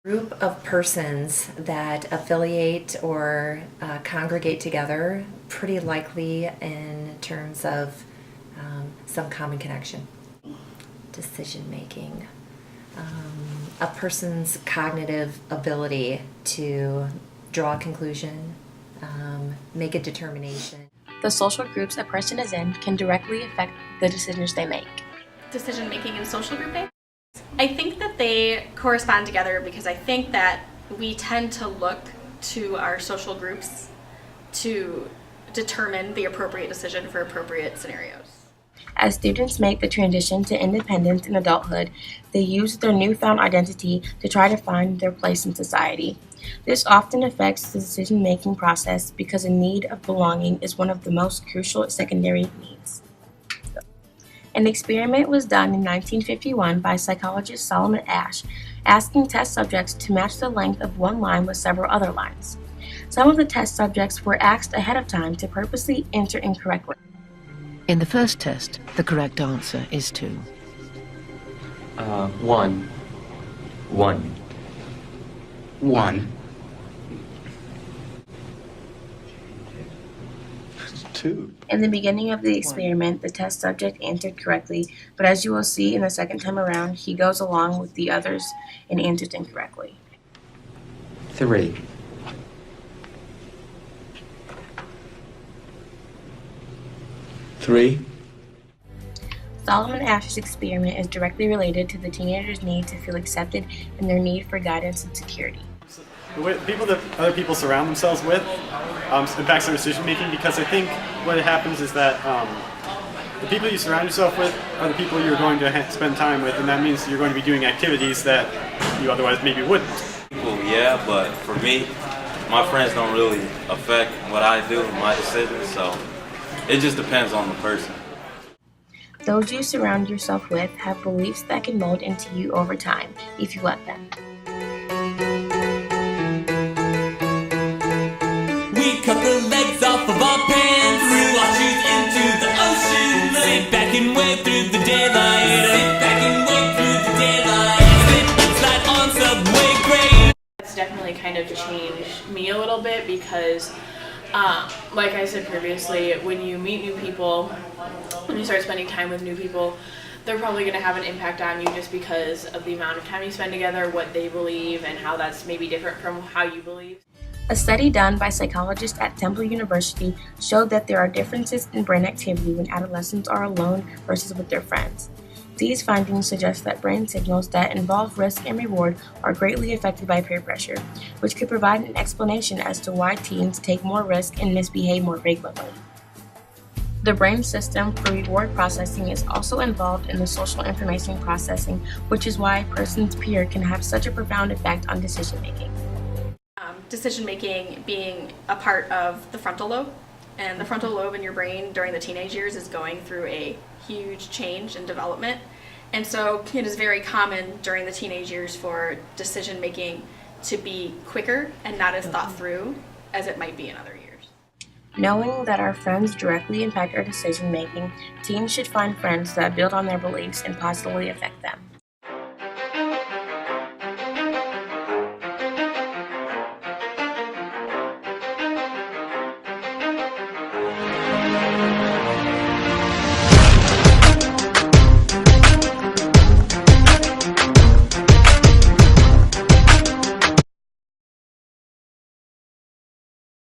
Group of persons that affiliate or congregate together, pretty likely in terms of some common connection. Decision making. A person's cognitive ability to draw a conclusion, make a determination. The social groups a person is in can directly affect the decisions they make. Decision making in social grouping? I think that they correspond together because I think that we tend to look to our social groups to determine the appropriate decision for appropriate scenarios. As students make the transition to independence in adulthood, they use their newfound identity to try to find their place in society. This often affects the decision-making process because a need of belonging is one of the most crucial secondary needs. An experiment was done in 1951 by psychologist Solomon Asch, asking test subjects to match the length of one line with several other lines. Some of the test subjects were asked ahead of time to purposely answer incorrectly. In the first test, the correct answer is 2. 1. 1. 1. 2. In the beginning of the experiment, the test subject answered correctly, but as you will see in the second time around, he goes along with the others and answers incorrectly. 3. 3. Solomon Asch's experiment is directly related to the teenagers' need to feel accepted and their need for guidance and security. The way people that other people surround themselves with impacts their decision making, because I think what happens is that the people you surround yourself with are the people you're going to spend time with, and that means you're going to be doing activities that you otherwise maybe wouldn't. Well, yeah, but for me, my friends don't really affect what I do and my decisions, so it just depends on the person. Those you surround yourself with have beliefs that can mold into you over time if you let them. We cut the legs off of our pants, threw our shoes into the ocean, sit back and wait through the daylight, sit back and wait through the daylight, slip and slide on subway grade. It's definitely kind of changed me a little bit because like I said previously, when you meet new people, when you start spending time with new people, they're probably going to have an impact on you just because of the amount of time you spend together, what they believe, and how that's maybe different from how you believe. A study done by psychologists at Temple University showed that there are differences in brain activity when adolescents are alone versus with their friends. These findings suggest that brain signals that involve risk and reward are greatly affected by peer pressure, which could provide an explanation as to why teens take more risk and misbehave more frequently. The brain system for reward processing is also involved in the social information processing, which is why a person's peer can have such a profound effect on decision making. Decision making being a part of the frontal lobe, and the frontal lobe in your brain during the teenage years is going through a huge change and development, and so it is very common during the teenage years for decision making to be quicker and not as thought through as it might be in other years. Knowing that our friends directly impact our decision making, teens should find friends that build on their beliefs and positively affect them.